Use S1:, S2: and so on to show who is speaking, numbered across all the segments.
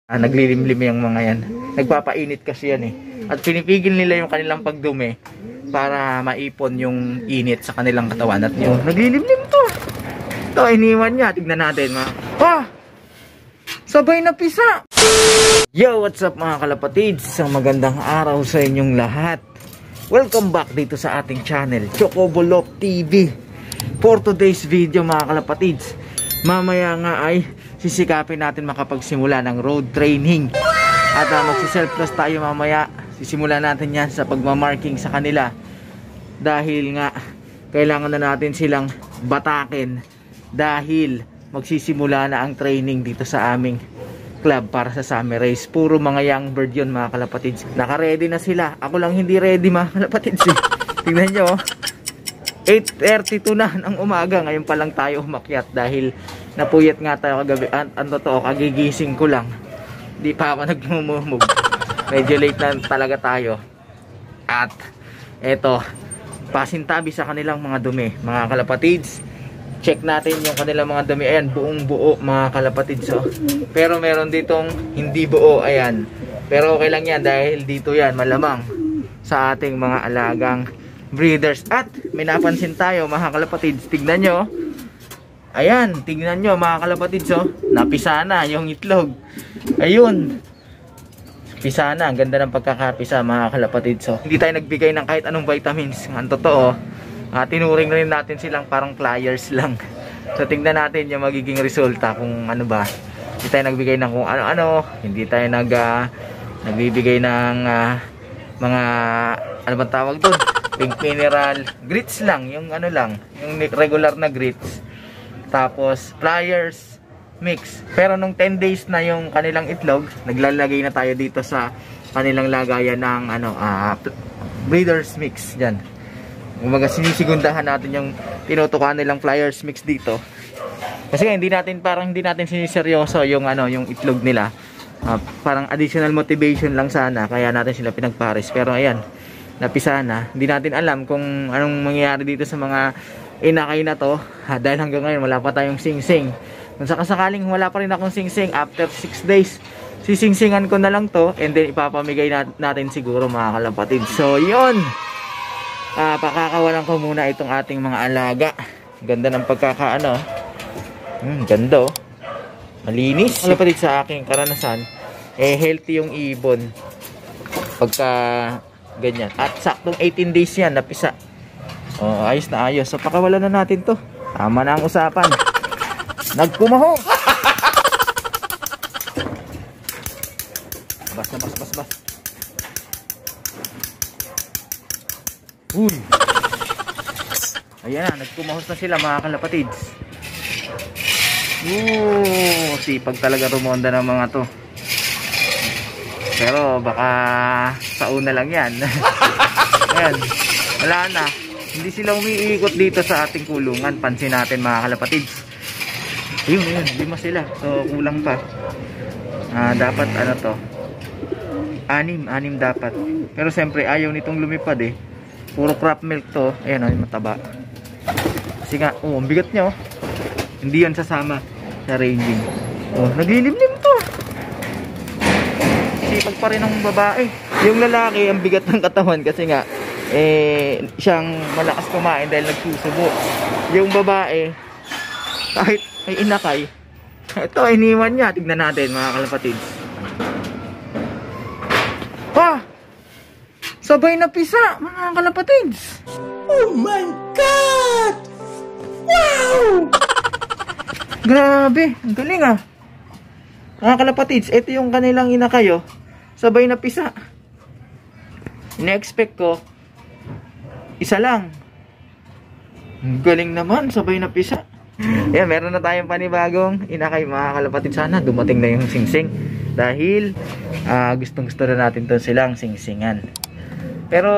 S1: Naglilimlim yung mga yan. Nagpapainit kasi yan eh. At pinipigil nila yung kanilang pagdumi para maipon yung init sa kanilang katawan. At yun, naglilimlim to. Ito, iniwan niya. Tignan natin mga. Sabay na pisa. Yo, what's up mga kalapatids? Isang magandang araw sa inyong lahat. Welcome back dito sa ating channel, Chocobolok TV. For today's video mga kalapatids, mamaya nga ay sisikapin natin makapagsimula ng road training. At magsiself-class tayo mamaya. Sisimulan natin yan sa pagmamarking sa kanila. Dahil nga, kailangan na natin silang batakin. Dahil magsisimula na ang training dito sa aming club para sa summer race. Puro mga young bird yun mga kalapatids. Naka-ready na sila. Ako lang hindi ready mga kalapatids eh. Tingnan nyo 8:32 na ng umaga. Ngayon pa lang tayo umakyat dahil napuyat nga tayo kagabi. Ang totoo, kagigising ko lang. Di pa ako nagmumumog. Medyo late na talaga tayo. At eto, pasintabi sa kanilang mga dumi mga kalapatids. Check natin yung kanilang mga dumi. Ayan, buong buo mga kalapatids oh. Pero meron ditong hindi buo. Ayan. Pero okay lang yan dahil dito yan malamang sa ating mga alagang breeders. At may napansin tayo mga kalapatids. Tignan nyo. Ayan, tignan nyo mga kalapatids oh. Napisa na yung itlog. Ayun. Pisa na. Ang ganda ng pagkakapisa mga kalapatids oh. Hindi tayo nagbigay ng kahit anong vitamins. Ang totoo tinuring rin natin silang parang flyers lang. So tingnan natin yung magiging resulta kung ano ba. Hindi tayo nagbigay ng kung ano-ano. Hindi tayo nagbibigay ng mga ano bang tawag doon? Pink mineral. Grits lang. Yung ano lang. Yung regular na grits. Tapos flyers mix. Pero nung 10 days na yung kanilang itlog, naglalagay na tayo dito sa kanilang lagayan ng breeders mix dyan. Umaga sinisigundahan natin yung tinutukan nilang flyers mix dito. Kasi hindi natin siniseryoso yung yung itlog nila. Parang additional motivation lang sana kaya natin sila pinagpares. Pero ayan, napisa na. Hindi natin alam kung anong mangyayari dito sa mga inakay na to. Dahil hanggang ngayon wala pa tayong sing-sing. Kung sakasakaling wala pa rin akong sing-sing after 6 days, sising-singan ko na lang to and then ipapamigay natin siguro mga kalapatid. So yun, pakakawalan ko muna itong ating mga alaga. Ganda ng pagkakaano. Ganda oh. Malinis. Kalapatid sa aking karanasan, healthy yung ibon pagka ganyan. At saktong 18 days yan, napisa. Ayos na ayos. So pakawalan na natin to. Tama na ang usapan. Nagkumaho. Bas. Uy. Ayan na, nagkumahos na sila mga kalapatids. Sipag talaga rumonda ng mga to. Pero baka sa una lang yan. Ayan, wala na. Hindi sila umiikot dito sa ating kulungan. Pansin natin mga kalapatids. Ayun, 5 sila. So kulang pa. Dapat ano to, 6 dapat. Pero siyempre ayaw nitong lumipad eh. Puro crop milk to. Ayan yung mataba. Kasi nga, ang bigat niya oh. Hindi yan sasama sa ranging. Naglilimlim to. Sipag pa rin ng babae. Yung lalaki, ang bigat ng katawan kasi nga siyang malakas kumain dahil nagsusubo. Yung babae, kahit may inakay, ito iniwan niya. Tignan natin mga kalapatids. Sabay na pisa mga kalapatids. Oh my God! Wow! Grabe, ang galing mga kalapatids. Ito yung kanilang inakayo. Sabay na pisa. Ina-expect ko isa lang. Ang galing naman, sabay na pisa. Ayan, meron na tayong panibagong inakay mga kalapatids. Sana dumating na yung singsing. Dahil gustong-gusto na natin to silang singsingan. Pero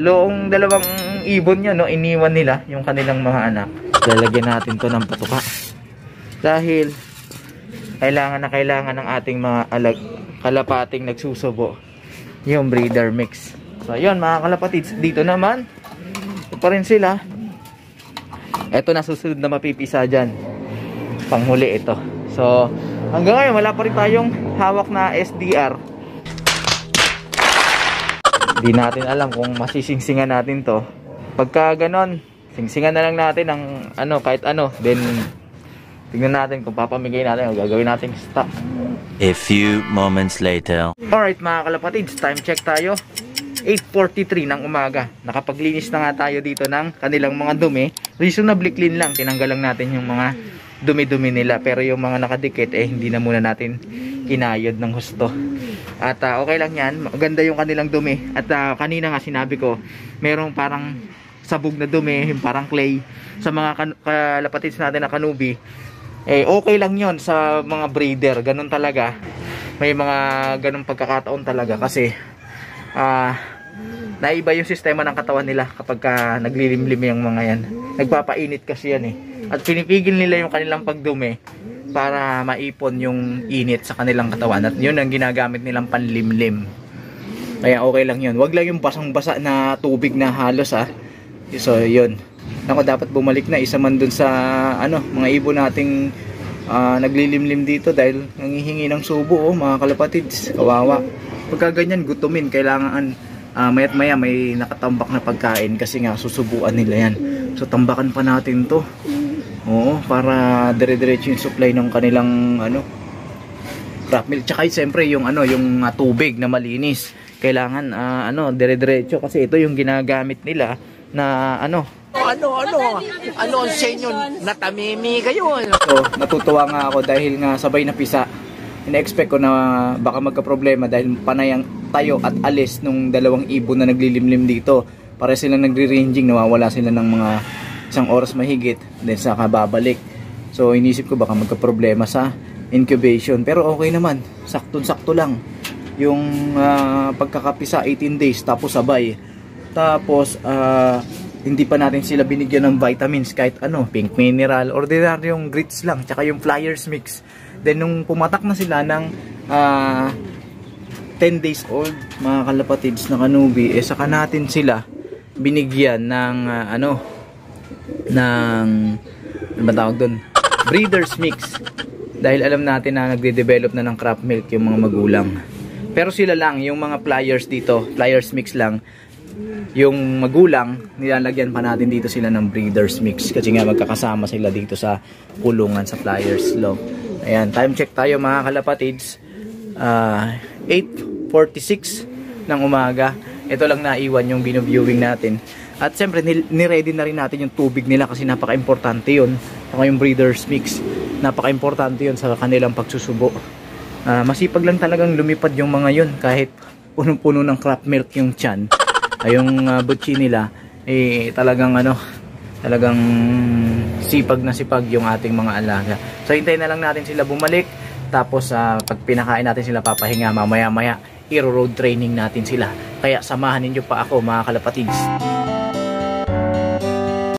S1: loong dalawang ibon niya iniwan nila yung kanilang mga anak. Lalagyan natin to ng patuka. Dahil kailangan ng ating mga kalapating nagsusubo yung breeder mix. So yun mga kalapatids, dito naman ito pa rin sila. Ito na susunod na mapipisa dyan. Panghuli ito. So Hanggang ngayon wala pa rin tayong hawak na SDR. Hindi natin alam kung masisingsingan natin to. Pagka ganon, singsingan na lang natin ang ano, kahit ano. Then tingnan natin kung papamigay natin o gagawin natin stock.
S2: A few moments later.
S1: Alright mga kalapatids, time check tayo. 8:43 ng umaga. Nakapaglinis na nga tayo dito ng kanilang mga dumi. Reasonably clean lang. Tinanggal lang natin yung mga dumi-dumi nila. Pero yung mga nakadikit, hindi na muna natin kinayod ng husto. At okay lang yan. Maganda yung kanilang dumi. At kanina nga sinabi ko, merong parang sabog na dumi, yung parang clay. Sa mga kalapatids natin na kanubi, okay lang yon sa mga breeder. Ganun talaga. May mga ganun pagkakataon talaga. Kasi naiba yung sistema ng katawan nila kapag naglilimlim yung mga yan. Nagpapainit kasi yan eh. At pinipigil nila yung kanilang pagdumi para maipon yung init sa kanilang katawan. At yun ang ginagamit nilang panlimlim. Kaya okay lang yun. Wag lang yung basang-basa na tubig na halos So yun. Ako dapat bumalik na isa man dun sa mga ibon nating naglilimlim dito dahil nangihingi ng subo mga kalapatids. Kawawa. Pagka ganyan gutumin, kailangan mayat maya may nakatambak na pagkain kasi nga susubuan nila yan. So tambakan pa natin to. Oo, para dire-diretso yung supply ng kanilang crop milk. Tsaka siyempre yung yung tubig na malinis. Kailangan dire-diretso kasi ito yung ginagamit nila na ano ang senyo natamimi kayo. So natutuwa nga ako dahil nga sabay na pisa. Ina-expect ko na baka magka-problema dahil panayang tayo at alis nung dalawang ibon na naglilimlim dito. Para silang nagre-ranging, nawawala sila ng mga isang oras mahigit, then saka babalik. So inisip ko baka magka-problema sa incubation, pero okay naman, sakto-sakto lang yung pagkakapisa 18 days tapos sabay. Tapos hindi pa natin sila binigyan ng vitamins kahit pink mineral, ordinaryong grits lang, tsaka yung flyers mix. Then nung pumatak na sila ng 10 days old mga kalapatids na kanubi, saka natin sila binigyan ng ano ba tawag doon, breeders mix, dahil alam natin na nagde-develop na ng crop milk yung mga magulang. Pero sila lang, yung mga flyers dito, flyers mix lang, yung magulang nilalagyan pa natin dito sila ng breeders mix kasi nga magkakasama sila dito sa kulungan sa flyers loob. Ayan, time check tayo mga kalapatids. 8:46 ng umaga. Ito lang naiwan yung bino-viewing natin. At siyempre ni-ready na rin natin yung tubig nila kasi napaka-importante yun. Saka yung breeders mix, napaka-importante yun sa kanilang pagsusubo. Masipag lang talagang lumipad yung mga yun kahit punong-puno ng crop milk yung tiyan. Yung butchi nila talagang talagang sipag na sipag yung ating mga alaga. So hintayin na lang natin sila bumalik, tapos pag pinakain natin sila papahinga, mamaya maya i-road training natin sila. Kaya samahan niyo pa ako mga kalapatids.